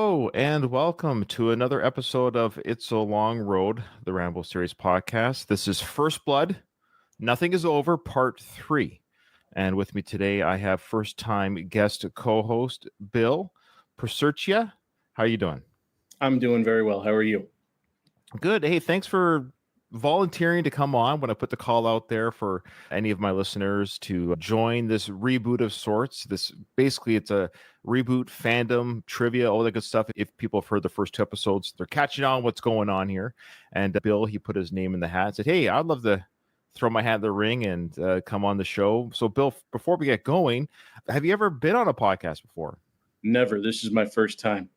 Hello and welcome to another episode of It's a Long Road, the Rambo Series Podcast. This is First Blood, Nothing is Over, Part 3. And with me today, I have first-time guest co-host Bill Persurchia. How are you doing? I'm doing very well. How are you? Good. Hey, thanks for volunteering to come on when I put the call out there for any of my listeners to join this reboot of sorts. It's a reboot, fandom, trivia, all that good stuff. If people have heard the first two episodes, they're catching on what's going on here. And Bill, he put his name in the hat and said, hey, I'd love to throw my hat in the ring and come on the show. So Bill, before we get going, have you ever been on a podcast before? Never. This is my first time.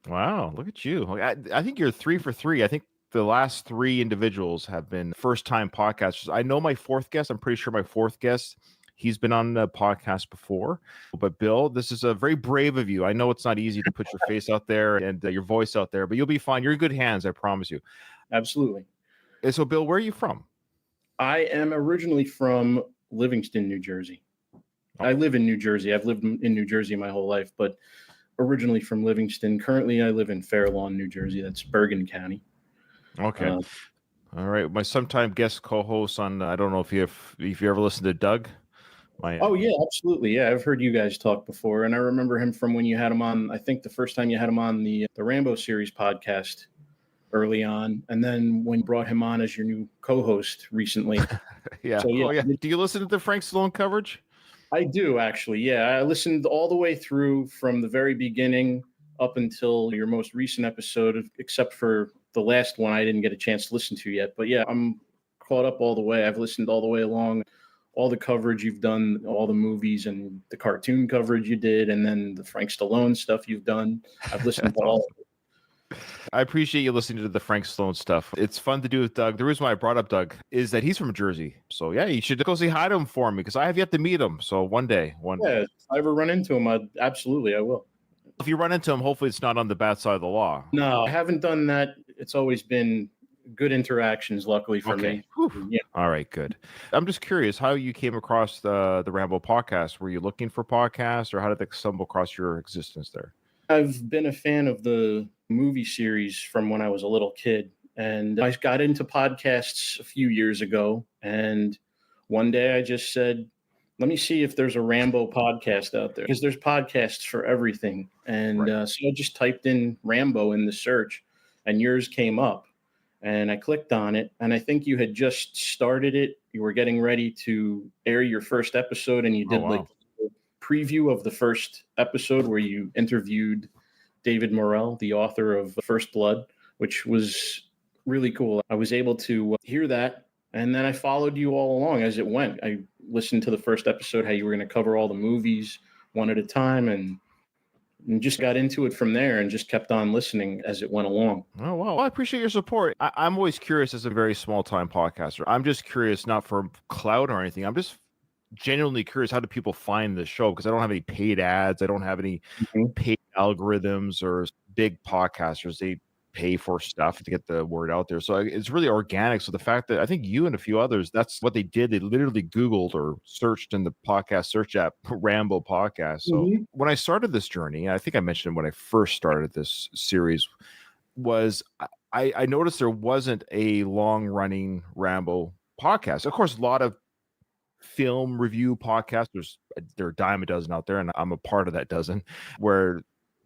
Wow, look at you. I think you're 3 for 3. I think the last 3 individuals have been first-time podcasters. I know my fourth guest. I'm pretty sure my fourth guest, he's been on the podcast before. But Bill, this is a very brave of you. I know it's not easy to put your face out there and your voice out there, but you'll be fine. You're in good hands, I promise you. Absolutely. And so, Bill, where are you from? I am originally from Livingston, New Jersey. I live in New Jersey. I've lived in New Jersey my whole life, but originally from Livingston. Currently, I live in Fair Lawn, New Jersey. That's Bergen County. Okay. All right. My sometime guest co-host on, I don't know if you ever listened to Doug. Oh, yeah, absolutely. Yeah, I've heard you guys talk before. And I remember him from when you had him on, I think the first time you had him on the Rambo Series Podcast early on. And then when you brought him on as your new co-host recently. Yeah. So, yeah. Oh, yeah. Do you listen to the Frank Stallone coverage? I do, actually. Yeah, I listened all the way through from the very beginning up until your most recent episode, except for the last one I didn't get a chance to listen to yet. But yeah, I'm caught up all the way. I've listened all the way along, all the coverage you've done, all the movies and the cartoon coverage you did, and then the Frank Stallone stuff you've done. I've listened to all of it. I appreciate you listening to the Frank Stallone stuff. It's fun to do with Doug. The reason why I brought up Doug is that he's from Jersey. So yeah, you should go say hi to him for me because I have yet to meet him. So one day. If I ever run into him, I will. If you run into him, hopefully it's not on the bad side of the law. No, I haven't done that. It's always been good interactions, luckily for me. Yeah. All right, good. I'm just curious how you came across the Rambo podcast. Were you looking for podcasts or how did they stumble across your existence there? I've been a fan of the movie series from when I was a little kid. And I got into podcasts a few years ago. And one day I just said, let me see if there's a Rambo podcast out there, because there's podcasts for everything. And so I just typed in Rambo in the search and yours came up and I clicked on it. And I think you had just started it. You were getting ready to air your first episode and you did like a preview of the first episode where you interviewed David Morrell, the author of First Blood, which was really cool. I was able to hear that. And then I followed you all along as it went. I listened to the first episode, how you were going to cover all the movies one at a time, and just got into it from there and just kept on listening as it went along. Oh, wow. Well, I appreciate your support. I'm always curious as a very small-time podcaster. I'm just curious, not for clout or anything. I'm just genuinely curious, how do people find the show? Because I don't have any paid ads. I don't have any paid algorithms or big podcasters. They pay for stuff to get the word out there. So it's really organic. So the fact that I think you and a few others, that's what they did. They literally Googled or searched in the podcast search app, Rambo podcast. So when I started this journey, I think I mentioned when I first started this series, was I noticed there wasn't a long running Rambo podcast. Of course, a lot of film review podcasts, there are a dime a dozen out there, and I'm a part of that dozen, where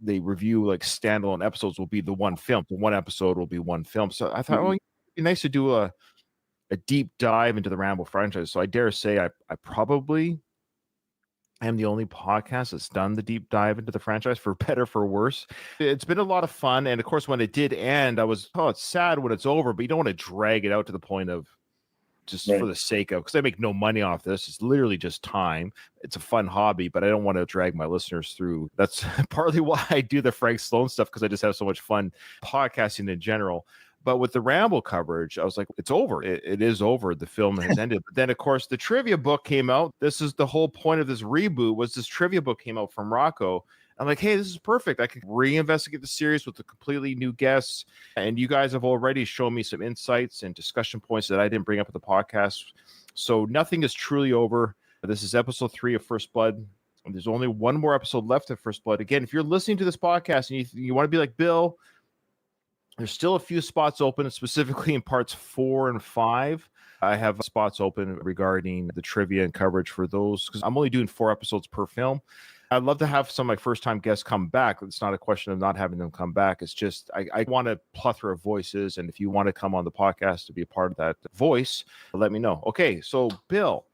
they review like standalone episodes will be the one film. The one episode will be one film. So I thought, it'd be nice to do a deep dive into the Rambo franchise. So I dare say I probably am the only podcast that's done the deep dive into the franchise, for better, for worse. It's been a lot of fun. And of course, when it did end, I was, it's sad when it's over, but you don't want to drag it out to the point of just for the sake of, because I make no money off this. It's literally just time. It's a fun hobby, but I don't want to drag my listeners through. That's partly why I do the Frank Stallone stuff, because I just have so much fun podcasting in general. But with the Rambo coverage, I was like, it's over. It is over. The film has ended. But then, of course, the trivia book came out. This is the whole point of this reboot, was this trivia book came out from Rocco. I'm like, hey, this is perfect. I could reinvestigate the series with the completely new guests. And you guys have already shown me some insights and discussion points that I didn't bring up at the podcast. So nothing is truly over. This is episode 3 of First Blood. And there's only one more episode left of First Blood. Again, if you're listening to this podcast and you want to be like Bill, there's still a few spots open, specifically in parts 4 and 5. I have spots open regarding the trivia and coverage for those because I'm only doing 4 episodes per film. I'd love to have some of my first-time guests come back. It's not a question of not having them come back. It's just I want a plethora of voices, and if you want to come on the podcast to be a part of that voice, let me know. Okay, so Bill,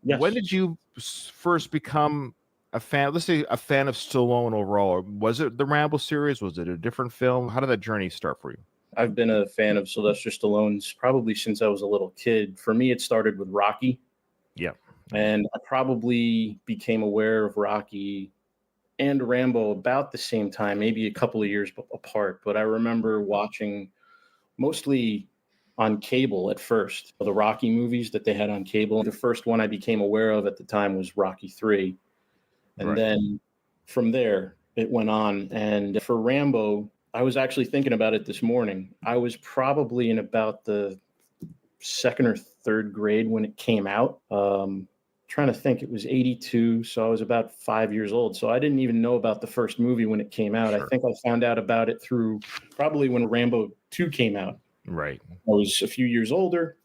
Yes. when did you first become a fan? Let's say a fan of Stallone overall. Or was it the Rambo series? Was it a different film? How did that journey start for you? I've been a fan of Sylvester Stallone's probably since I was a little kid. For me, it started with Rocky. Yeah. And I probably became aware of Rocky and Rambo about the same time, maybe a couple of years apart. But I remember watching mostly on cable at first, the Rocky movies that they had on cable. The first one I became aware of at the time was Rocky 3. And then from there, it went on. And for Rambo, I was actually thinking about it this morning. I was probably in about the 2nd or 3rd grade when it came out. Trying to think, it was 82, so I was about 5 years old. So I didn't even know about the first movie when it came out. Sure. I think I found out about it through probably when Rambo 2 came out. Right. I was a few years older.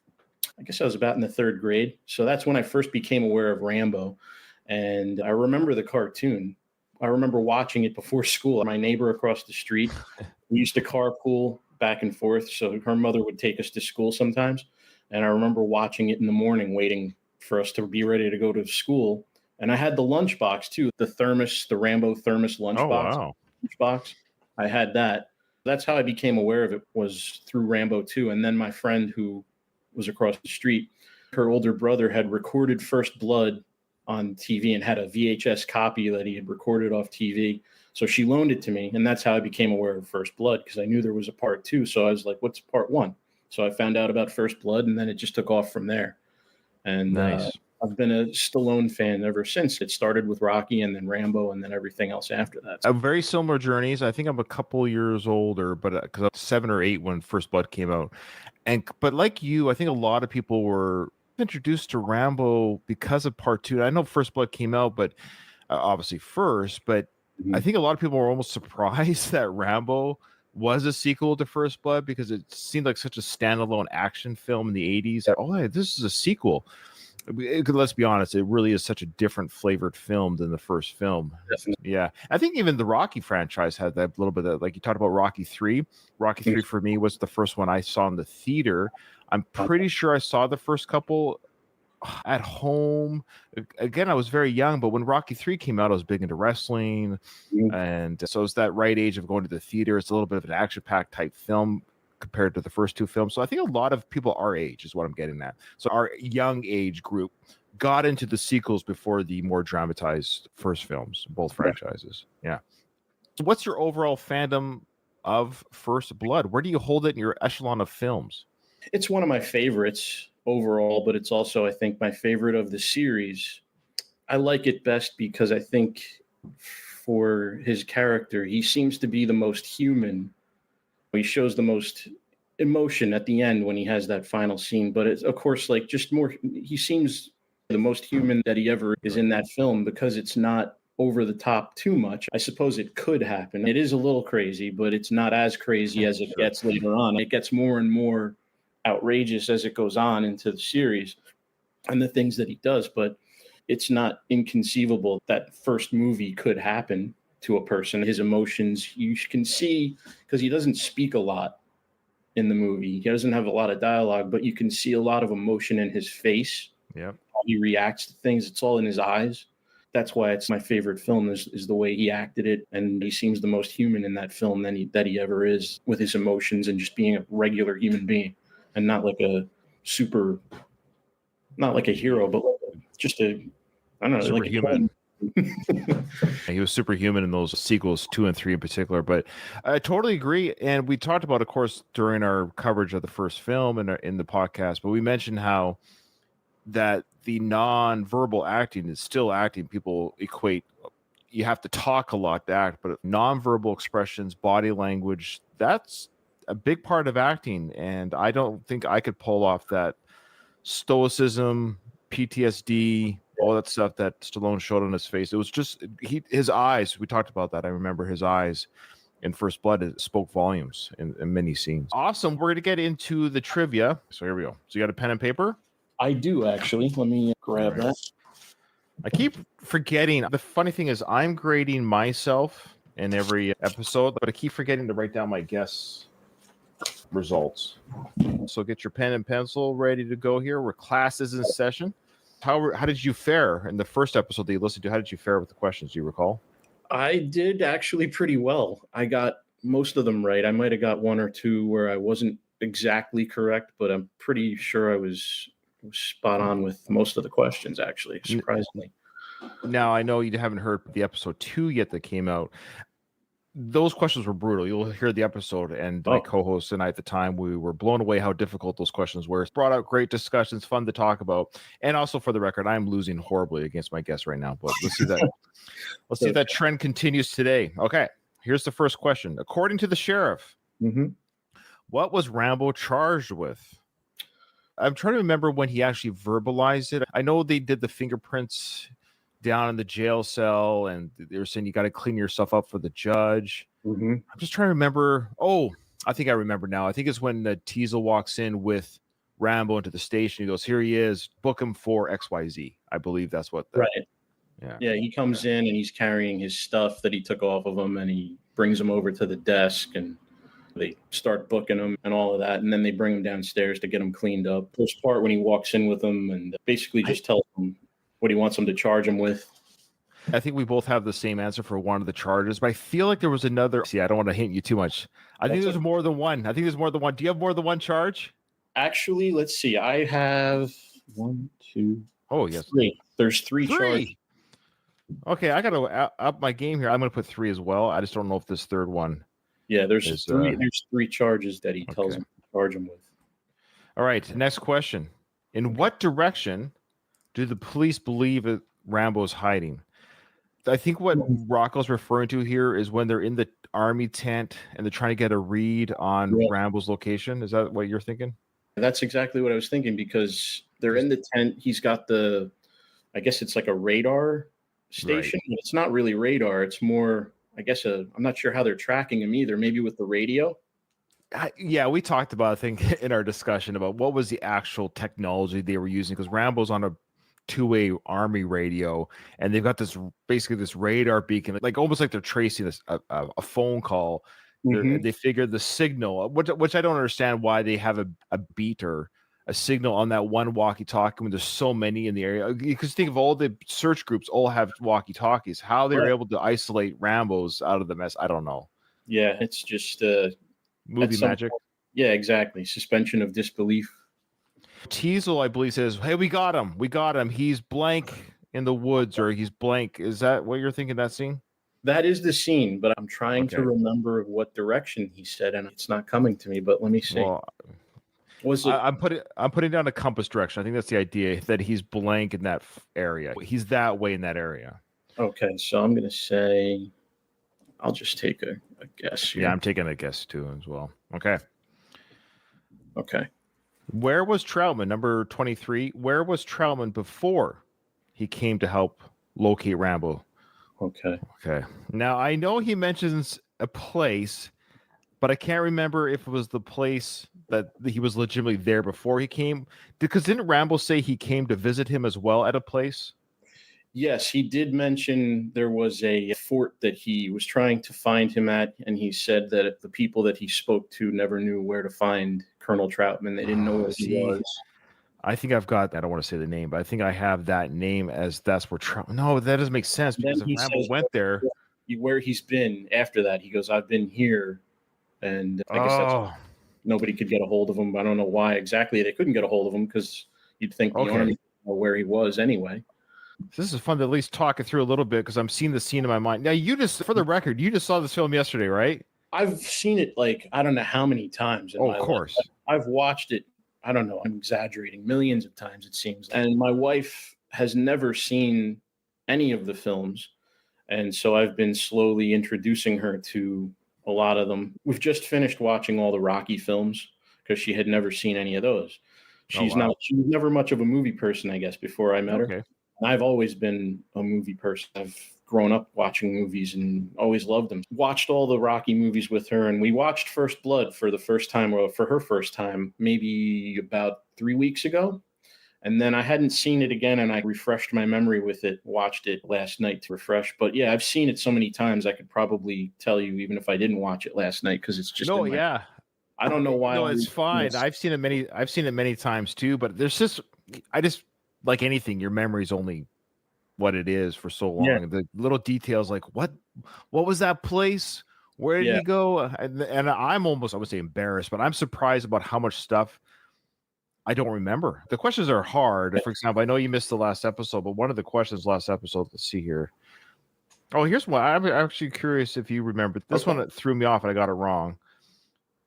I guess I was about in the 3rd grade. So that's when I first became aware of Rambo. And I remember the cartoon. I remember watching it before school. My neighbor across the street, we used to carpool back and forth. So her mother would take us to school sometimes. And I remember watching it in the morning, waiting for us to be ready to go to school. And I had the lunchbox too, the Rambo thermos lunchbox. Oh, wow. Lunchbox. I had that. That's how I became aware of it, was through Rambo 2. And then my friend who was across the street, her older brother had recorded First Blood on TV and had a VHS copy that he had recorded off TV. So she loaned it to me. And that's how I became aware of First Blood, because I knew there was a part 2. So I was like, what's part 1? So I found out about First Blood, and then it just took off from there. And Nice. I've been a Stallone fan ever since. It started with Rocky and then Rambo and then everything else after that. Very similar journeys. I think I'm a couple years older, but because I was 7 or 8 when First Blood came out. But like you, I think a lot of people were introduced to Rambo because of part 2. I know First Blood came out, but obviously first, but I think a lot of people were almost surprised that Rambo was a sequel to First Blood because it seemed like such a standalone action film in the 80s that, oh, hey, this is a sequel. Let's be honest, it really is such a different flavored film than the first film. Definitely. Yeah. I think even the Rocky franchise had that little bit of, like you talked about Rocky 3. Rocky 3 for me was the first one I saw in the theater. I'm pretty sure I saw the first couple at home. Again, I was very young, but when Rocky 3 came out, I was big into wrestling. And so it's that right age of going to the theater. It's a little bit of an action-packed type film compared to the first 2 films. So I think a lot of people our age is what I'm getting at. So our young age group got into the sequels before the more dramatized first films, both franchises. Yeah. So what's your overall fandom of First Blood? Where do you hold it in your echelon of films? It's one of my favorites overall, but it's also, I think, my favorite of the series. I like it best because I think for his character, he seems to be the most human. He shows the most emotion at the end when he has that final scene, but it's, of course, like just more, he seems the most human that he ever is in that film because it's not over the top too much. I suppose it could happen. It is a little crazy, but it's not as crazy as it gets later on. It gets more and more outrageous as it goes on into the series and the things that he does, but it's not inconceivable that first movie could happen to a person. His emotions, you can see, because he doesn't speak a lot in the movie. He doesn't have a lot of dialogue, but you can see a lot of emotion in his face. Yeah. How he reacts to things. It's all in his eyes. That's why it's my favorite film is the way he acted it. And he seems the most human in that film that he ever is, with his emotions and just being a regular human being and not like a not like a hero, but like just a, I don't know, like human. He was superhuman in those sequels 2 and 3 in particular, but I totally agree. And we talked about, of course, during our coverage of the first film and in the podcast, but we mentioned how that the non-verbal acting is still acting. People equate, you have to talk a lot to act, but non-verbal expressions, body language, that's a big part of acting. And I don't think I could pull off that stoicism, PTSD, all that stuff that Stallone showed on his face. It was just his eyes. We talked about that. I remember his eyes in First Blood. It spoke volumes in many scenes. Awesome. We're going to get into the trivia. So here we go. So you got a pen and paper? I do, actually. Let me grab that. I keep forgetting. The funny thing is I'm grading myself in every episode, but I keep forgetting to write down my guess results. So get your pen and pencil ready to go here. Where class is in session. How did you fare in the first episode that you listened to? How did you fare with the questions? Do you recall? I did actually pretty well. I got most of them right. I might have got one or two where I wasn't exactly correct, but I'm pretty sure I was spot on with most of the questions, actually, surprisingly. Now, I know you haven't heard the episode 2 yet that came out. Those questions were brutal. You'll hear the episode, and my co-host and I at the time, we were blown away how difficult those questions were. It brought out great discussions, fun to talk about. And also, for the record, I'm losing horribly against my guests right now, but let's see that. Let's see if that trend continues today. Okay, here's the first question. According to the sheriff, what was Rambo charged with? I'm trying to remember when he actually verbalized it. I know they did the fingerprints down in the jail cell, and they were saying you got to clean yourself up for the judge. I'm just trying to remember. Oh, I think I remember now. I think it's when Teasel walks in with Rambo into the station. He goes, "Here he is. Book him for XYZ." I believe that's what. Right. Yeah. He comes in and he's carrying his stuff that he took off of him, and he brings him over to the desk, and they start booking him and all of that, and then they bring him downstairs to get him cleaned up. First part when he walks in with them and basically just tells him what he wants him to charge him with. I think we both have the same answer for one of the charges, but I feel like there was another. See, I don't want to hint you too much. I think there's more than one. Do you have more than one charge? Actually, let's see. I have 1, 2. Oh, yes. 3. There's 3 charges. Okay, I got to up my game here. I'm going to put 3 as well. I just don't know if this third one. Yeah, there's 3. There's 3 charges that he tells him to charge him with. All right, next question. In what direction do the police believe that Rambo's hiding? I think what Rocco's referring to here is when they're in the army tent and they're trying to get a read on Rambo's location. Is that what you're thinking? That's exactly what I was thinking, because they're in the tent. He's got I guess it's like a radar station. Right. It's not really radar. It's more, I guess, I'm not sure how they're tracking him either. Maybe with the radio. Yeah, we talked about, I think, in our discussion about what was the actual technology they were using, because Rambo's on a two-way army radio, and they've got this radar beacon, like almost like they're tracing a phone call. They figure the signal, which I don't understand why they have a beat or a signal on that one walkie-talkie when there's so many in the area. Because think of all the search groups all have walkie-talkies. How they're able to isolate Rambo's out of the mess, I don't know. Yeah, it's just movie magic. Yeah, exactly. Suspension of disbelief. Teasel, I believe, says, "Hey, we got him. He's blank in the woods," or he's blank. Is that what you're thinking, that scene? That is the scene, but I'm trying to remember what direction he said, and it's not coming to me, but let me see. Well, I'm putting down a compass direction. I think that's the idea, that he's blank in that area. He's that way in that area. Okay, so I'm going to say, I'll just take a guess here. Yeah, I'm taking a guess too as well. Okay. Where was Troutman, number 23? Where was Troutman before he came to help locate Rambo? Okay. Now, I know he mentions a place, but I can't remember if it was the place that he was legitimately there before he came. Because didn't Rambo say he came to visit him as well at a place? Yes, he did mention there was a fort that he was trying to find him at, and he said that the people that he spoke to never knew where to find Colonel Troutman. They didn't know where he was. I think I've got, I don't want to say the name, but I think I have that name as that's where Troutman. No, that doesn't make sense, because if Rambo went there. Where he's been after that, he goes, "I've been here." And I guess that's nobody could get a hold of him. I don't know why exactly they couldn't get a hold of him, because you'd think the army would know where he was anyway. This is fun to at least talk it through a little bit, because I'm seeing the scene in my mind. Now, for the record, you just saw this film yesterday, right? I've seen it I don't know how many times. Of course. Life. I've watched it, I don't know, I'm exaggerating, millions of times it seems. And my wife has never seen any of the films. And so I've been slowly introducing her to a lot of them. We've just finished watching all the Rocky films, because she had never seen any of those. She was never much of a movie person, I guess, before I met her. I've always been a movie person. I've grown up watching movies and always loved them. Watched all the Rocky movies with her, and we watched First Blood for the first time, or for her first time, maybe about 3 weeks ago. And then I hadn't seen it again, and I refreshed my memory with it, watched it last night to refresh. But yeah, I've seen it so many times, I could probably tell you, even if I didn't watch it last night, because it's just yeah. I don't know why. No, it's fine. I've seen it many times too, but I just like anything, your memory's only what it is for so long. Yeah. The little details like what was that place? Where did he go? And I'm almost, I would say embarrassed, but I'm surprised about how much stuff I don't remember. The questions are hard. For example, I know you missed the last episode, but one of the questions last episode, let's see here. Oh, here's one. I'm actually curious if you remember. This one that threw me off and I got it wrong.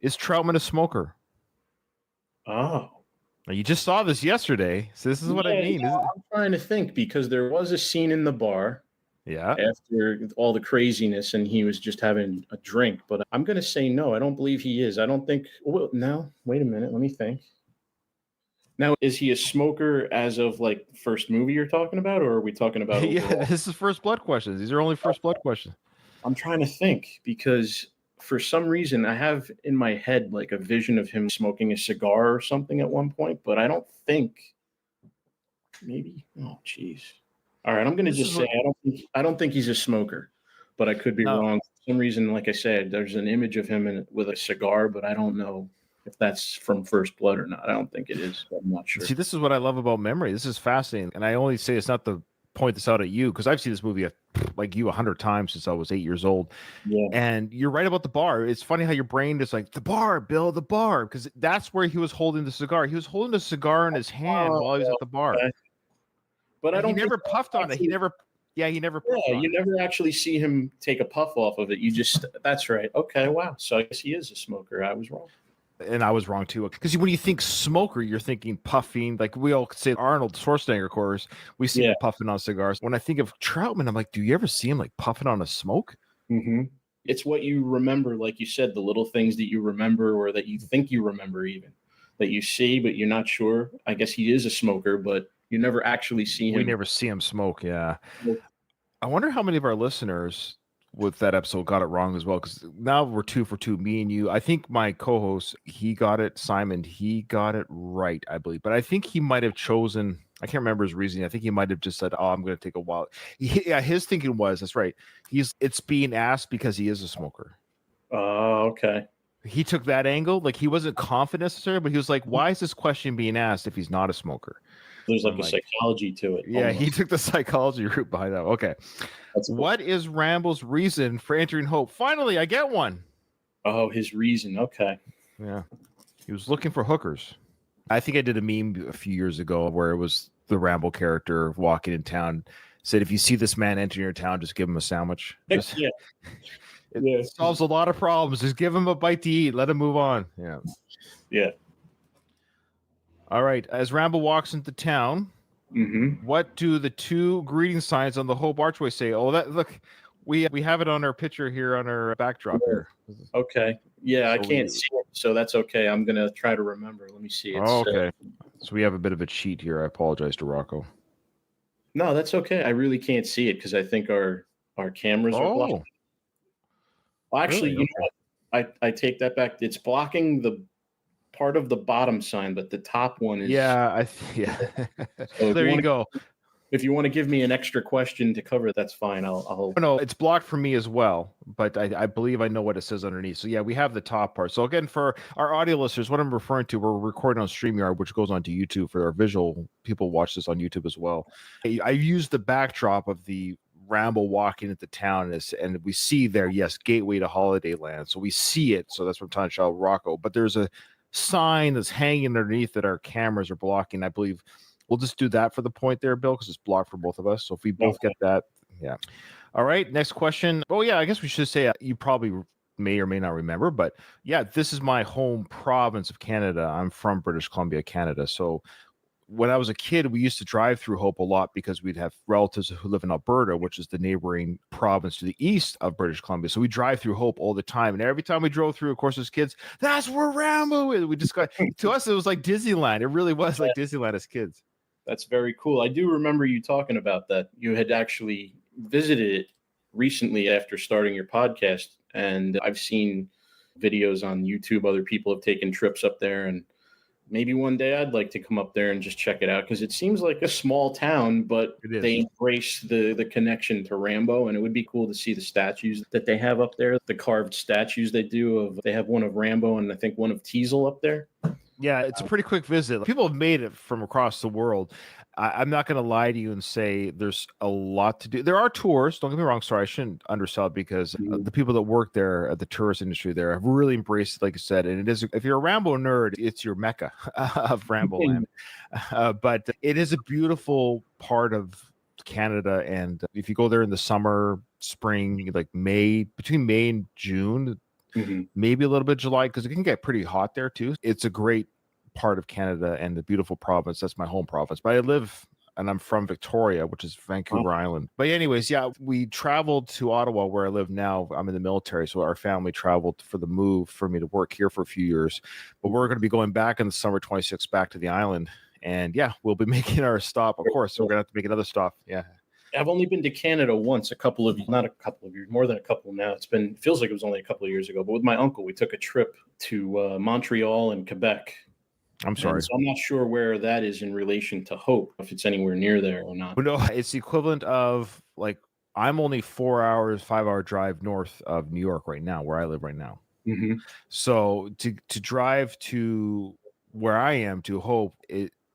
Is Troutman a smoker? Oh. You just saw this yesterday, so this is what I mean. I'm trying to think, because there was a scene in the bar after all the craziness, and he was just having a drink. But I'm going to say no. I don't believe he is. I don't think. Well, no, wait a minute. Let me think. Now, is he a smoker as of like first movie you're talking about, or are we talking about? Yeah, this is First Blood questions. These are only First Blood questions. I'm trying to think, because for some reason I have in my head like a vision of him smoking a cigar or something at one point, but I don't think. Maybe. Oh, geez. All right, I'm going to just say I don't think he's a smoker, but I could be wrong. For some reason, like I said, there's an image of him with a cigar, but I don't know if that's from First Blood or not. I don't think it is. I'm not sure. See, this is what I love about memory. This is fascinating. And I only say it's not to point this out at you, because I've seen this movie like you 100 times since I was 8 years old. Yeah. And you're right about the bar. It's funny how your brain is like, the bar, Bill, the bar, because that's where he was holding the cigar. He was holding the cigar in his hand while he was at the bar. Okay. But I don't. He never puffed on it. He never puffed on it. You never actually see him take a puff off of it. You just, that's right. Okay, wow. So I guess he is a smoker. I was wrong. And I was wrong too, because when you think smoker, you're thinking puffing. Like we all say Arnold Schwarzenegger, of course, we see him puffing on cigars. When I think of Troutman, I'm like, do you ever see him like puffing on a smoke? Mm-hmm. It's what you remember, like you said, the little things that you remember, or that you think you remember, even that you see, but you're not sure. I guess he is a smoker, but you never actually see him. We never see him smoke. Yeah. I wonder how many of our listeners with that episode got it wrong as well, because now we're 2 for 2, me and you. I think my co-host, he got it, Simon, he got it right, I believe, but I think he might have chosen, I can't remember his reasoning. I think he might have just said, I'm going to take a while. Yeah, his thinking was, that's right, it's being asked because he is a smoker. Oh, okay. He took that angle. Like, he wasn't confident necessarily, but he was like, why is this question being asked if he's not a smoker? There's like a psychology to it. Yeah, almost. He took the psychology route behind that. Okay. That's cool. What is Rambo's reason for entering Hope? Finally, I get one. Oh, his reason. Okay. Yeah. He was looking for hookers. I think I did a meme a few years ago where it was the Rambo character walking in town, said, if you see this man enter your town, just give him a sandwich. Just, it solves a lot of problems. Just give him a bite to eat. Let him move on. Yeah. Yeah. All right. As Rambo walks into town, what do the 2 greeting signs on the Hope Archway say? Oh, that look, we have it on our picture here on our backdrop here. Okay. Yeah, I can't see it, so that's okay. I'm gonna try to remember. Let me see. It's, okay. So we have a bit of a cheat here. I apologize to Rocco. No, that's okay. I really can't see it because I think our cameras are blocked. Well, actually, really? You know what? I take that back. It's blocking the part of the bottom sign, but the top one is. Yeah, so there you go. If you want to give me an extra question to cover, that's fine. I'll. No, it's blocked for me as well, but I believe I know what it says underneath. So yeah, we have the top part. So again, for our audio listeners, what I'm referring to, we're recording on StreamYard, which goes onto YouTube for our visual people. Watch this on YouTube as well. I used the backdrop of the Rambo walking into town, and we see there, yes, gateway to Holiday Land. So we see it. So that's what I'm trying to show Rocco. But there's a sign that's hanging underneath that our cameras are blocking. I believe we'll just do that for the point there, Bill, because it's blocked for both of us. So if we both get that, yeah. All right, next question. Oh yeah, I guess we should say you probably may or may not remember, but yeah, this is my home province of Canada. I'm from British Columbia, Canada. So when I was a kid, we used to drive through Hope a lot because we'd have relatives who live in Alberta, which is the neighboring province to the east of British Columbia. So we drive through Hope all the time. And every time we drove through, of course, as kids, that's where Rambo is. We just got, to us, it was like Disneyland. It really was like Disneyland as kids. That's very cool. I do remember you talking about that. You had actually visited it recently after starting your podcast, and I've seen videos on YouTube. Other people have taken trips up there, and maybe one day I'd like to come up there and just check it out, because it seems like a small town, but they embrace the connection to Rambo, and it would be cool to see the statues that they have up there, the carved statues they do. They have one of Rambo and I think one of Teasel up there. Yeah, it's a pretty quick visit. People have made it from across the world. I'm not going to lie to you and say there's a lot to do. There are tours. Don't get me wrong. Sorry, I shouldn't undersell it, because the people that work there at the tourist industry there have really embraced it, like I said. And it is, if you're a Rambo nerd, it's your mecca of Rambo land. But it is a beautiful part of Canada. And if you go there in the summer, spring, like between May and June, maybe a little bit of July, because it can get pretty hot there too. It's a great part of Canada and the beautiful province. That's my home province. But I live, and I'm from Victoria, which is Vancouver Island. But anyways, yeah, we traveled to Ottawa, where I live now. I'm in the military, so our family traveled for the move for me to work here for a few years. But we're going to be going back in the summer 26 back to the island. And yeah, we'll be making our stop, of course. So we're going to have to make another stop. Yeah. I've only been to Canada once, not a couple of years, more than a couple now. Feels like it was only a couple of years ago, but with my uncle, we took a trip to Montreal and Quebec. I'm sorry. So I'm not sure where that is in relation to Hope, if it's anywhere near there or not. But no, it's the equivalent of, like, I'm only 5-hour drive north of New York right now, where I live right now. So to drive to where I am to Hope,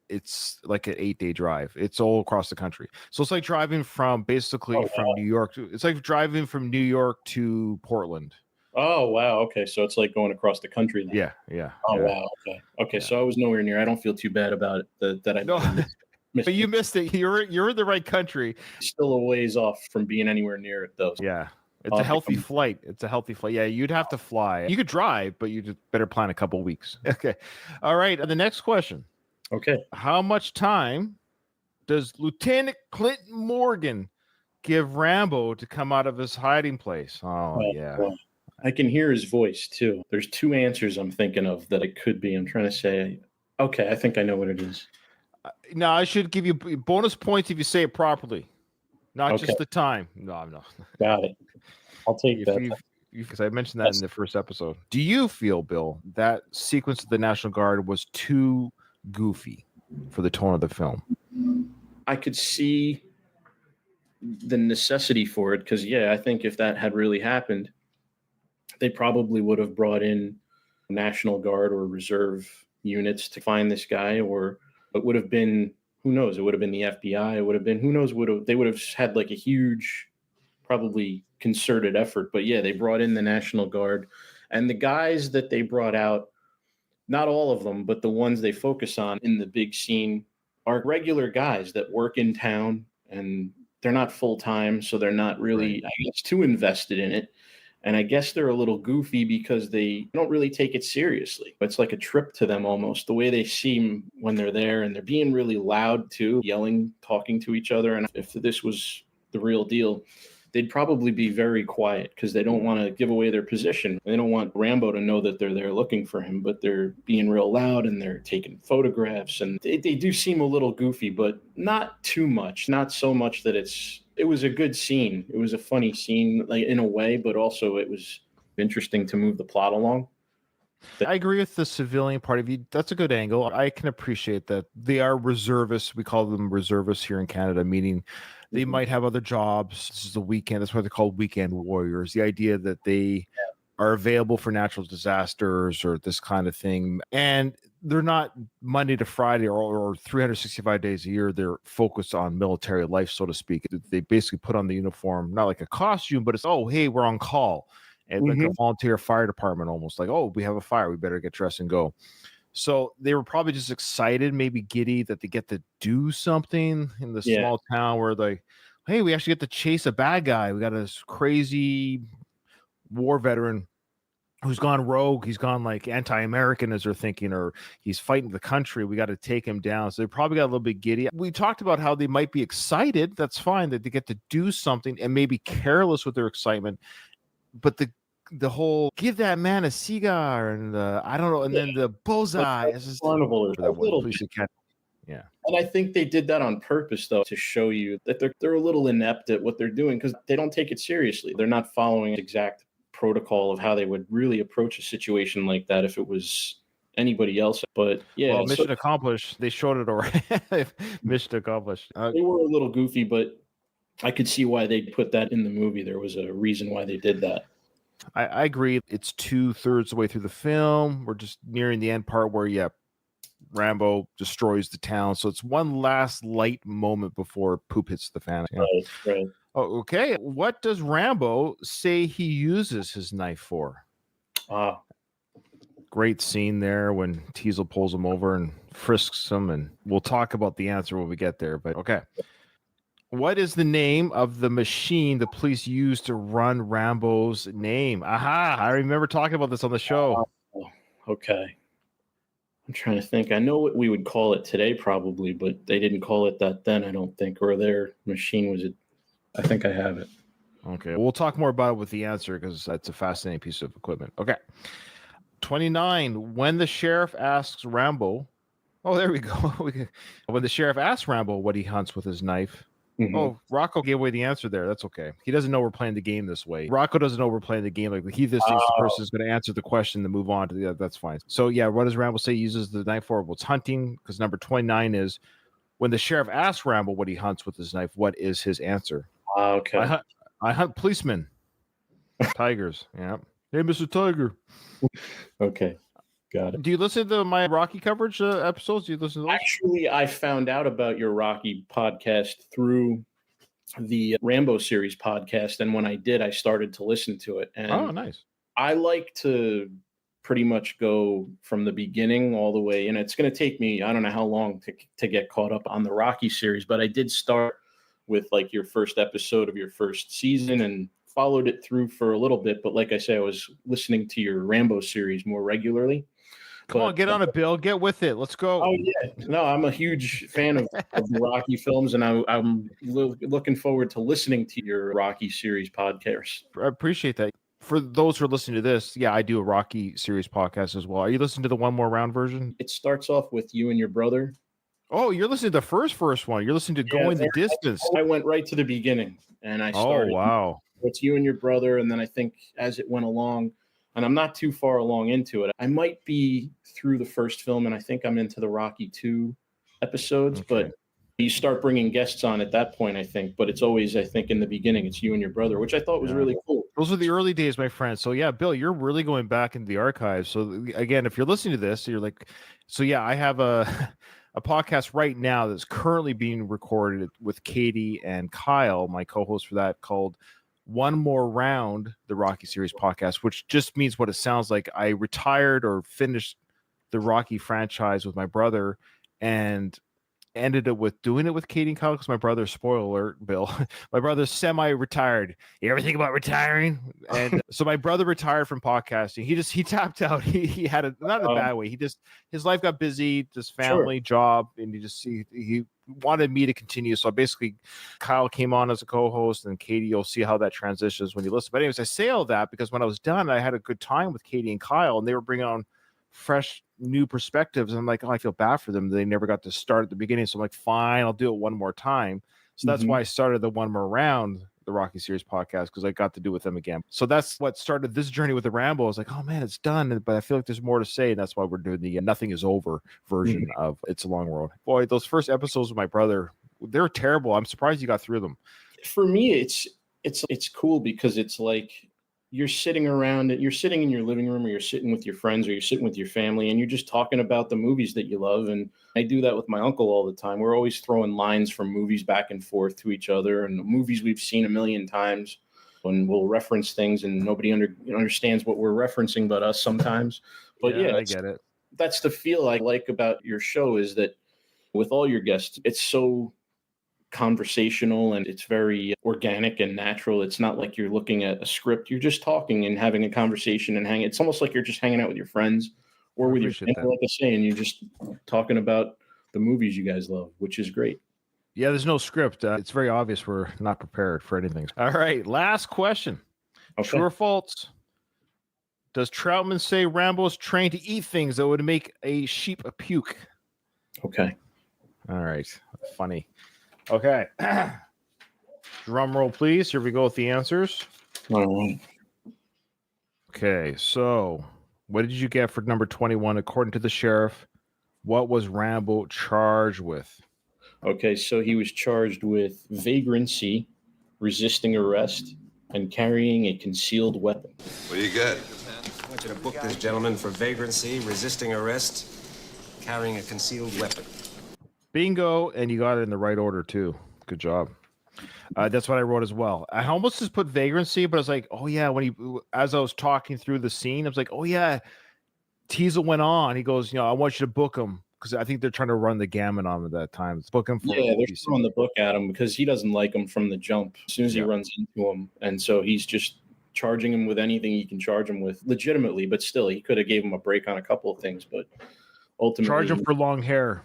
it's like an 8-day drive. It's all across the country. So it's like driving from New York it's like driving from New York to Portland. Oh, wow. Okay. So it's like going across the country then. Yeah. Oh, wow. Okay. So I was nowhere near. I don't feel too bad about it that I missed. But you missed it. You're in the right country. Still a ways off from being anywhere near it, though. Yeah. It's a healthy flight. Yeah, you'd have to fly. You could drive, but you just better plan a couple of weeks. Okay. All right. The next question. Okay. How much time does Lieutenant Clinton Morgan give Rambo to come out of his hiding place? Oh, yeah. Well, I can hear his voice, too. There's two answers I'm thinking of that it could be. I'm trying to say, okay, I think I know what it is. Now, I should give you bonus points if you say it properly, not just the time. No. Got it. I'll take that. Because I mentioned that in the first episode. Do you feel, Bill, that sequence of the National Guard was too goofy for the tone of the film? I could see the necessity for it, because I think if that had really happened, they probably would have brought in National Guard or reserve units to find this guy, or it would have been, who knows, it would have been the FBI, it would have been, who knows, they would have had like a huge, probably concerted effort. But they brought in the National Guard, and the guys that they brought out, not all of them, but the ones they focus on in the big scene, are regular guys that work in town, and they're not full-time, so they're not really, I guess, too invested in it. And I guess they're a little goofy because they don't really take it seriously. It's like a trip to them almost, the way they seem when they're there, and they're being really loud too, yelling, talking to each other. And if this was the real deal, they'd probably be very quiet, because they don't want to give away their position. They don't want Rambo to know that they're there looking for him, but they're being real loud and they're taking photographs, and they do seem a little goofy, but not too much, not so much that it was a good scene. It was a funny scene, like, in a way, but also it was interesting to move the plot along. I agree with the civilian part of you. That's a good angle. I can appreciate that. They are reservists. We call them reservists here in Canada, meaning they might have other jobs. This is the weekend. That's why they're called weekend warriors. The idea that they are available for natural disasters or this kind of thing. And they're not Monday to Friday or 365 days a year. They're focused on military life, so to speak. They basically put on the uniform, not like a costume, but it's, oh, hey, we're on call. And like a volunteer fire department, almost like, oh, we have a fire, we better get dressed and go. So they were probably just excited, maybe giddy, that they get to do something in the small town where they, hey, we actually get to chase a bad guy. We got this crazy war veteran who's gone rogue. He's gone like anti-American, as they're thinking, or he's fighting the country. We got to take him down. So they probably got a little bit giddy. We talked about how they might be excited. That's fine, that they get to do something, and maybe careless with their excitement. But the whole give that man a cigar and I don't know, and then the bullseye is just carnival or a little. Yeah. And I think they did that on purpose, though, to show you that they're a little inept at what they're doing because they don't take it seriously. They're not following exact protocol of how they would really approach a situation like that if it was anybody else. But yeah, Well, mission accomplished. They showed it already. Mission accomplished. They were a little goofy, but I could see why they put that in the movie. There was a reason why they did that. I agree. It's 2/3 the way through the film. We're just nearing the end part where, Rambo destroys the town. So it's one last light moment before poop hits the fan. Yeah. Right. Oh, okay. What does Rambo say he uses his knife for? Great scene there when Teasel pulls him over and frisks him. And we'll talk about the answer when we get there. But okay. What is the name of the machine the police used to run Rambo's name? Aha! I remember talking about this on the show. Okay. I'm trying to think. I know what we would call it today, probably, but they didn't call it that then, I don't think. Or their machine was it. I think I have it. Okay. We'll talk more about it with the answer because that's a fascinating piece of equipment. Okay. 29. When the sheriff asks Rambo. Oh, there we go. When the sheriff asks Rambo what he hunts with his knife. Mm-hmm. Oh, Rocco gave away the answer there. That's okay. He doesn't know we're playing the game this way. Rocco doesn't know we're playing the game like he just thinks the person is going to answer the question and move on to the other. That's fine. So yeah, what does Rambo say he uses the knife for? Well, it's hunting, because number 29 is when the sheriff asks Rambo what he hunts with his knife, what is his answer? Okay. I hunt policemen. Tigers. Yeah. Hey, Mr. Tiger. Okay. Got it. Do you listen to my Rocky coverage episodes? Do you listen to those? Actually, I found out about your Rocky podcast through the Rambo Series podcast. And when I did, I started to listen to it. And nice. I like to pretty much go from the beginning all the way. And it's going to take me, I don't know how long to get caught up on the Rocky series. But I did start with like your first episode of your first season and followed it through for a little bit. But like I say, I was listening to your Rambo series more regularly. Come on, get on it, Bill. Get with it. Let's go. Oh, yeah. No, I'm a huge fan of the Rocky films, and I'm looking forward to listening to your Rocky series podcast. I appreciate that. For those who are listening to this, I do a Rocky series podcast as well. Are you listening to the One More Round version? It starts off with you and your brother. Oh, you're listening to the first one. You're listening to Going the Distance. I went right to the beginning, and I started. Oh, wow. It's you and your brother, and then I think as it went along, and I'm not too far along into it. I might be through the first film, and I think I'm into the Rocky 2 episodes, but you start bringing guests on at that point, I think. But it's always, I think, in the beginning, it's you and your brother, which I thought was really cool. Those are the early days, my friend. So, Bill, you're really going back into the archives. So, again, if you're listening to this, you're like, I have a podcast right now that's currently being recorded with Katie and Kyle, my co-host for that, called One More Round, the Rocky Series podcast, which just means what it sounds like. I retired or finished the Rocky franchise with my brother and ended up with doing it with Katie and Kyle because my brother, spoiler alert, Bill, my brother's semi-retired. You ever think about retiring? And so my brother retired from podcasting. He tapped out. He had not in a bad way. His life got busy, just family, job, and he wanted me to continue. So basically Kyle came on as a co-host, and Katie, you'll see how that transitions when you listen. But anyways, I say all that because when I was done, I had a good time with Katie and Kyle, and they were bringing on fresh new perspectives. And I'm like, I feel bad for them. They never got to start at the beginning. So I'm like, fine, I'll do it one more time. So that's why I started the One More Round, the Rocky Series podcast, because I got to do with them again. So that's what started this journey with the Rambo. I was like, oh man, it's done. But I feel like there's more to say. And that's why we're doing the Nothing Is Over version of It's a Long Road. Boy, those first episodes with my brother, they're terrible. I'm surprised you got through them. For me, it's cool because it's like, you're sitting around, you're sitting in your living room, or you're sitting with your friends, or you're sitting with your family, and you're just talking about the movies that you love. And I do that with my uncle all the time. We're always throwing lines from movies back and forth to each other, and movies we've seen a million times. And we'll reference things, and nobody understands what we're referencing but us sometimes. But I get it. That's the feel I like about your show, is that with all your guests, it's so conversational and it's very organic and natural. It's not like you're looking at a script. You're just talking and having a conversation and hanging. It's almost like you're just hanging out with your friends or with your family, like I say, and you're just talking about the movies you guys love, which is great. Yeah, there's no script. It's very obvious we're not prepared for anything. All right, last question. Okay. True or false? Does Troutman say Rambo is trained to eat things that would make a sheep puke? Okay. All right. Funny. Okay. Drum roll, please. Here we go with the answers. All right. Okay. So, what did you get for number 21? According to the sheriff, what was Rambo charged with? Okay, so he was charged with vagrancy, resisting arrest, and carrying a concealed weapon. What do you got? I want you to book this gentleman for vagrancy, resisting arrest, carrying a concealed weapon. Bingo. And you got it in the right order, too. Good job. That's what I wrote as well. I almost just put vagrancy, but I was like, oh, yeah. As I was talking through the scene, I was like, oh, yeah. Teasel went on. He goes, I want you to book him. Because I think they're trying to run the gamut on him at that time. Book him for they're throwing the book at him because he doesn't like him from the jump as soon as he runs into him. And so he's just charging him with anything he can charge him with legitimately, but still he could have gave him a break on a couple of things, but ultimately charge him for long hair.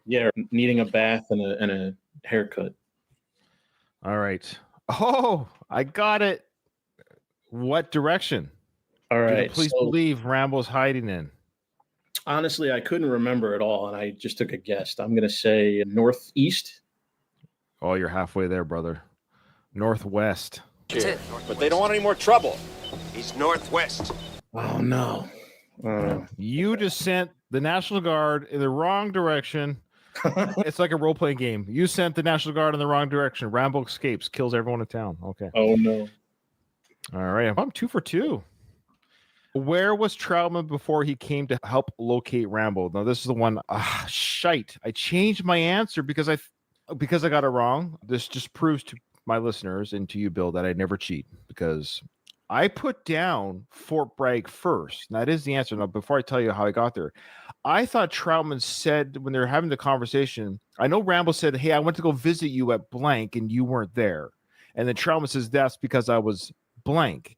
Yeah, needing a bath and a haircut. All right. Oh, I got it. What direction? All right. Please believe Rambo's hiding in. Honestly, I couldn't remember at all, and I just took a guess. I'm going to say northeast. Oh, you're halfway there, brother. Northwest. That's it. But they don't want any more trouble. He's northwest. Oh, no. You just sent the National Guard in the wrong direction. It's like a role-playing game. You sent the National Guard in the wrong direction. Rambo escapes, kills everyone in town. Okay. Oh, no. All right. I'm 2 for 2. Where was Troutman before he came to help locate Rambo? Now, this is the one. Shite. I changed my answer because I got it wrong. This just proves to my listeners and to you, Bill, that I never cheat because I put down Fort Bragg first. That is the answer. Now, before I tell you how I got there, I thought Troutman said when they were having the conversation, I know Rambo said, hey, I went to go visit you at blank and you weren't there. And then Troutman says, that's because I was blank.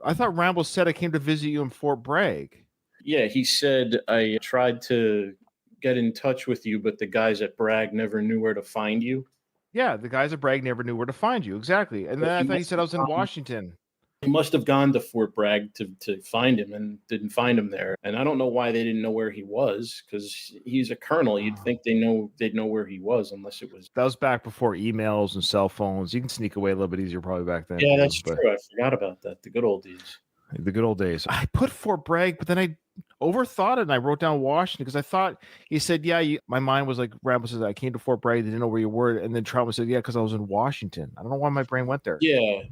I thought Rambo said I came to visit you in Fort Bragg. Yeah, he said I tried to get in touch with you, but the guys at Bragg never knew where to find you. Yeah, the guys at Bragg never knew where to find you. Exactly. And then I thought he said I was in Washington. He must have gone to Fort Bragg to find him and didn't find him there. And I don't know why they didn't know where he was because he's a colonel. You'd think they'd know where he was unless it was. That was back before emails and cell phones. You can sneak away a little bit easier probably back then. Yeah, that's true. I forgot about that. The good old days. The good old days. I put Fort Bragg, but then I overthought it and I wrote down Washington because I thought he said, my mind was like, Rambo says, I came to Fort Bragg. They didn't know where you were. And then Troutman said, because I was in Washington. I don't know why my brain went there. Yeah.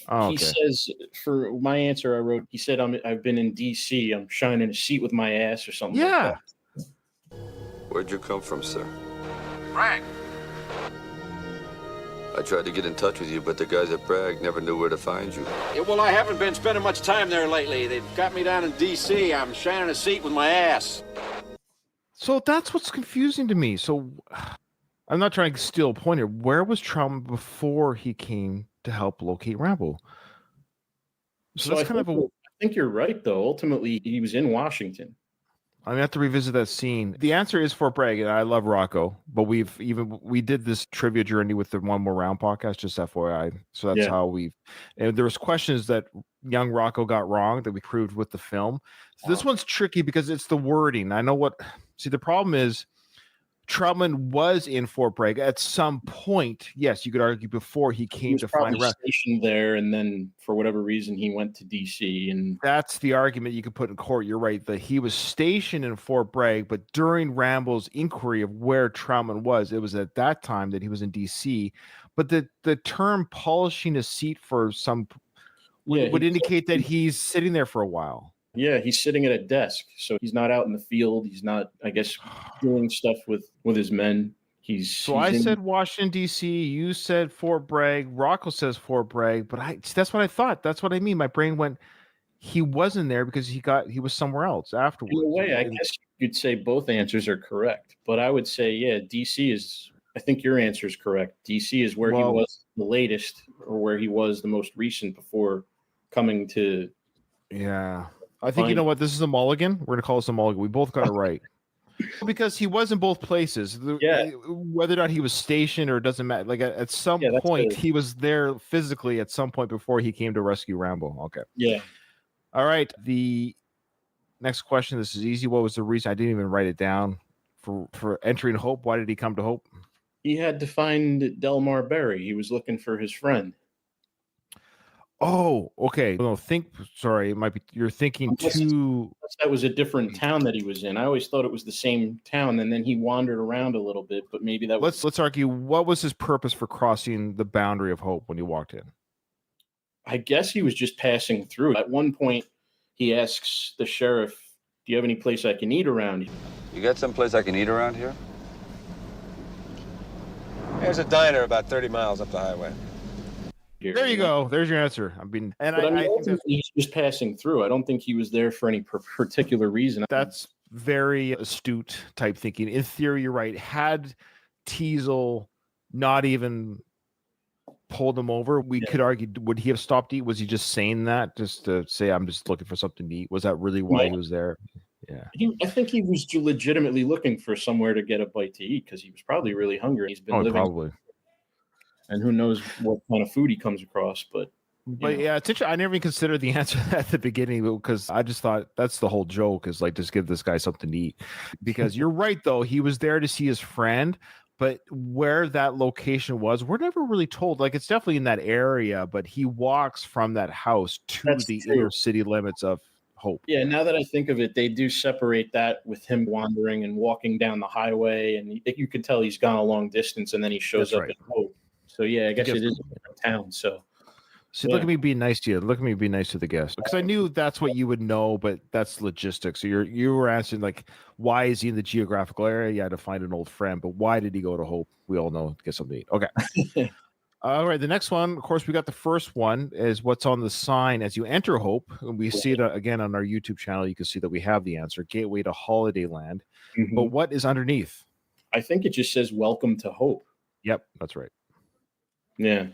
Oh, he says for my answer, I wrote, he said, I've been in DC. I'm shining a seat with my ass or something. Yeah. Like that. Where'd you come from, sir? Bragg. I tried to get in touch with you, but the guys at Bragg never knew where to find you. Yeah, well, I haven't been spending much time there lately. They've got me down in D.C. I'm shining a seat with my ass. So that's what's confusing to me. So I'm not trying to steal a point here. Where was Troutman before he came to help locate Rambo? So that's I think you're right, though. Ultimately, he was in Washington. I'm gonna have to revisit that scene. The answer is Fort Bragg, and I love Rocco, but we did this trivia journey with the One More Round podcast, just FYI. So that's how and there was questions that young Rocco got wrong that we proved with the film. So this one's tricky because it's the wording. I know the problem is Troutman was in Fort Bragg at some point. Yes, you could argue before he came to find stationed there, and then for whatever reason he went to DC. And that's the argument you could put in court. You're right that he was stationed in Fort Bragg, but during Rambo's inquiry of where Troutman was, it was at that time that he was in DC. But the term polishing a seat for some would indicate that he's sitting there for a while. Yeah, he's sitting at a desk, so he's not out in the field. He's not, I guess, doing stuff with his men. I said Washington D.C. You said Fort Bragg. Rocco says Fort Bragg, but that's what I thought. That's what I mean. My brain went. He wasn't there because he was somewhere else afterwards. In a way, I guess you'd say both answers are correct, but I would say, D.C. is. I think your answer is correct. D.C. is where he was the latest, or where he was the most recent before coming to. Yeah. I think, you know what? This is a mulligan. We're going to call this a mulligan. We both got it right. Because he was in both places. Whether or not he was stationed or it doesn't matter. Like at some point, he was there physically at some point before he came to rescue Rambo. Okay. Yeah. All right. The next question. This is easy. What was the reason? I didn't even write it down for entering Hope? Why did he come to Hope? He had to find Delmar Berry. He was looking for his friend. Oh, okay. No, sorry, it might be you're thinking too. That was a different town that he was in. I always thought it was the same town, and then he wandered around a little bit, but maybe that was. Let's argue. What was his purpose for crossing the boundary of Hope when he walked in? I guess he was just passing through. At one point, he asks the sheriff, "Do you have any place I can eat around here?" You got someplace I can eat around here? There's a diner about 30 miles up the highway. There you go. There's your answer. I think he's just passing through. I don't think he was there for any particular reason. That's very astute type thinking. In theory, you're right. Had Teasel not even pulled him over, we could argue, would he have stopped to eat? Was he just saying that just to say, I'm just looking for something to eat? Was that really why he was there? Yeah. I think he was legitimately looking for somewhere to get a bite to eat because he was probably really hungry. He's been living. Probably. And who knows what kind of food he comes across, but yeah, it's interesting. I never even considered the answer at the beginning because I just thought that's the whole joke is like just give this guy something to eat. Because you're right though, he was there to see his friend, but where that location was, we're never really told. Like it's definitely in that area, but he walks from that house to the inner city limits of Hope. Yeah, now that I think of it, they do separate that with him wandering and walking down the highway, and you can tell he's gone a long distance, and then he shows up in Hope. So yeah, I guess it is a different town. So look at me being nice to you. Look at me being nice to the guest because I knew that's what you would know, but that's logistics. So you were answering like, why is he in the geographical area? Yeah, to find an old friend, but why did he go to Hope? We all know to get something to eat. Okay. All right. The next one, of course, we got the first one is what's on the sign as you enter Hope. We see it again on our YouTube channel. You can see that we have the answer: Gateway to Holiday Land. Mm-hmm. But what is underneath? I think it just says "Welcome to Hope." Yep, that's right. Yeah.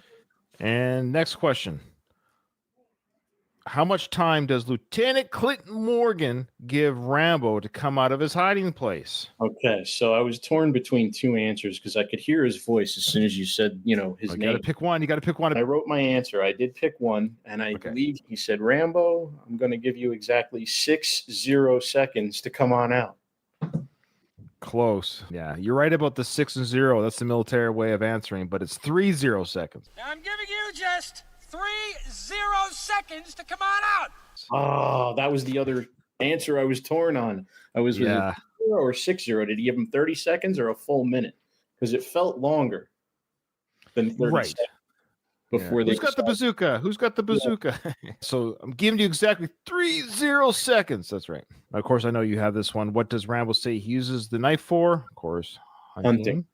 And next question. How much time does Lieutenant Clinton Morgan give Rambo to come out of his hiding place? Okay, so I was torn between two answers because I could hear his voice as soon as you said, his name. You got to pick one. You got to pick one. I wrote my answer. I did pick one, and I believe he said, Rambo, I'm going to give you exactly 60 seconds to come on out. Close. Yeah, you're right about the 6 and 0. That's the military way of answering, but it's 30 seconds. Now I'm giving you just 30 seconds to come on out. Oh, that was the other answer I was torn on. I was 0 or 60. Did he give him 30 seconds or a full minute? Because it felt longer than 30 seconds. Before Who's got the bazooka? Who's got the bazooka? Yeah. So I'm giving you exactly 30 seconds. That's right. Of course, I know you have this one. What does Rambo say he uses the knife for? Of course, hunting.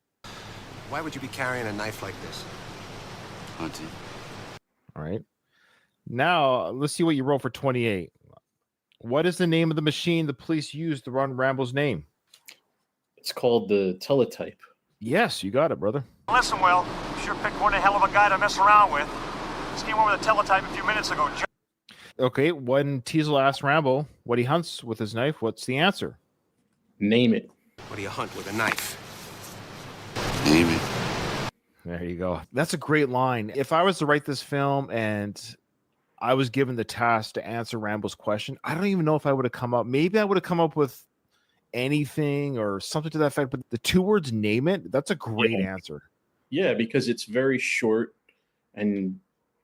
Why would you be carrying a knife like this? Hunting. All right. Now, let's see what you wrote for 28. What is the name of the machine the police used to run Rambo's name? It's called the teletype. Yes, you got it, brother. Listen, Will, you sure picked one hell of a guy to mess around with. This came over the teletype a few minutes ago. Okay, when Teasel asked Rambo what he hunts with his knife, what's the answer? Name it. What do you hunt with a knife? Name it. There you go. That's a great line. If I was to write this film and I was given the task to answer Rambo's question, I don't even know if I would have come up. Maybe I would have come up with anything or something to that effect, but the two words "name it," that's a great answer. Yeah, because it's very short and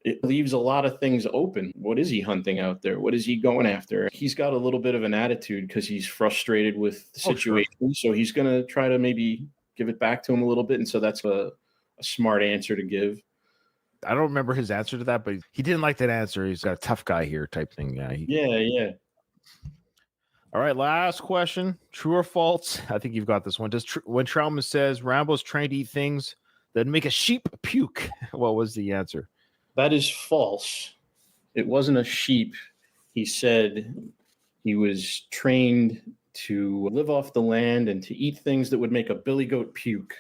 it leaves a lot of things open. What is he hunting out there? What is he going after? He's got a little bit of an attitude because he's frustrated with the situation. Sure. So he's going to try to maybe give it back to him a little bit. And so that's a smart answer to give. I don't remember his answer to that, but he didn't like that answer. He's got a tough guy here type thing. Yeah. All right, last question. True or false? I think you've got this one. When Troutman says Rambo's trying to eat things that make a sheep puke, what was the answer? That is false. It wasn't a sheep. He said he was trained to live off the land and to eat things that would make a billy goat puke.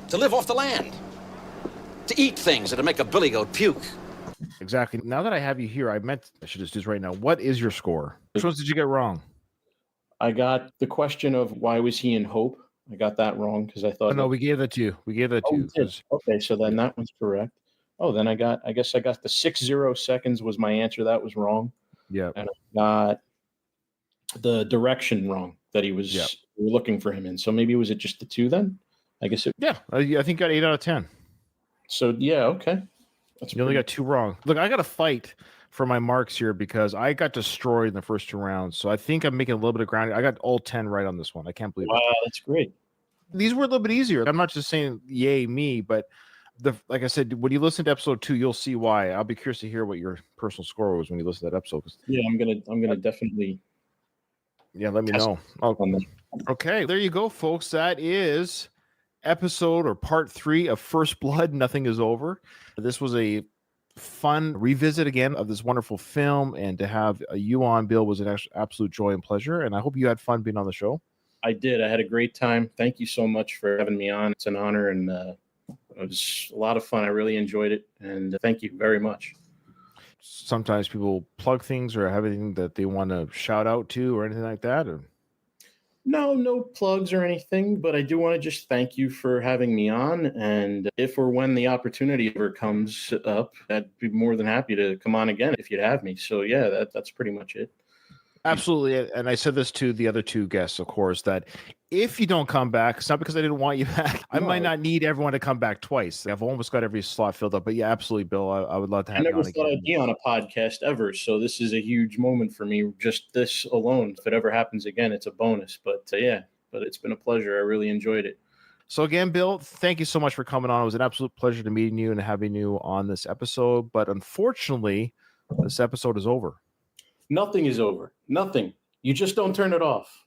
To live off the land. To eat things that would make a billy goat puke. Exactly. Now that I have you here, I should just do this right now. What is your score? Which ones did you get wrong? I got the question of why was he in Hope. I got that wrong because I thought. No, we gave that to you. Okay, so then that one's correct. Oh, then I guess I got the 60 seconds was my answer. That was wrong. Yeah. And I got the direction wrong, that he was we were looking for him in. So maybe was it just the 2 then? I guess it. Yeah, I think got 8 out of 10. So yeah, okay. You only got 2 wrong. Look, I got to fight for my marks here because I got destroyed in the first 2 rounds. So I think I'm making a little bit of ground. I got all 10 right on this one. I can't believe Wow, it. that's great. These were a little bit easier. I'm not just saying yay me, but like I said, when you listen to episode 2, you'll see why. I'll be curious to hear what your personal score was when you listen to that episode. Yeah, I'm gonna definitely. Yeah, let me know. Okay, there you go, folks. That is episode or part 3 of First Blood. Nothing is over. This was a fun revisit again of this wonderful film, and to have you on, Bill, was an absolute joy and pleasure. And I hope you had fun being on the show. I did. I had a great time. Thank you so much for having me on. It's an honor, and it was a lot of fun. I really enjoyed it, and thank you very much. Sometimes people plug things or have anything that they want to shout out to or anything like that. Or... No plugs or anything, but I do want to just thank you for having me on. And if or when the opportunity ever comes up, I'd be more than happy to come on again if you'd have me. So yeah, that's pretty much it. Absolutely. And I said this to the other 2 guests, of course, that if you don't come back, it's not because I didn't want you back. I might not need everyone to come back twice. I've almost got every slot filled up. But yeah, absolutely, Bill. I would love to have you on again. I never thought I'd be on a podcast ever. So this is a huge moment for me. Just this alone. If it ever happens again, it's a bonus. But but it's been a pleasure. I really enjoyed it. So again, Bill, thank you so much for coming on. It was an absolute pleasure to meeting you and having you on this episode. But unfortunately, this episode is over. Nothing is over. Nothing. You just don't turn it off.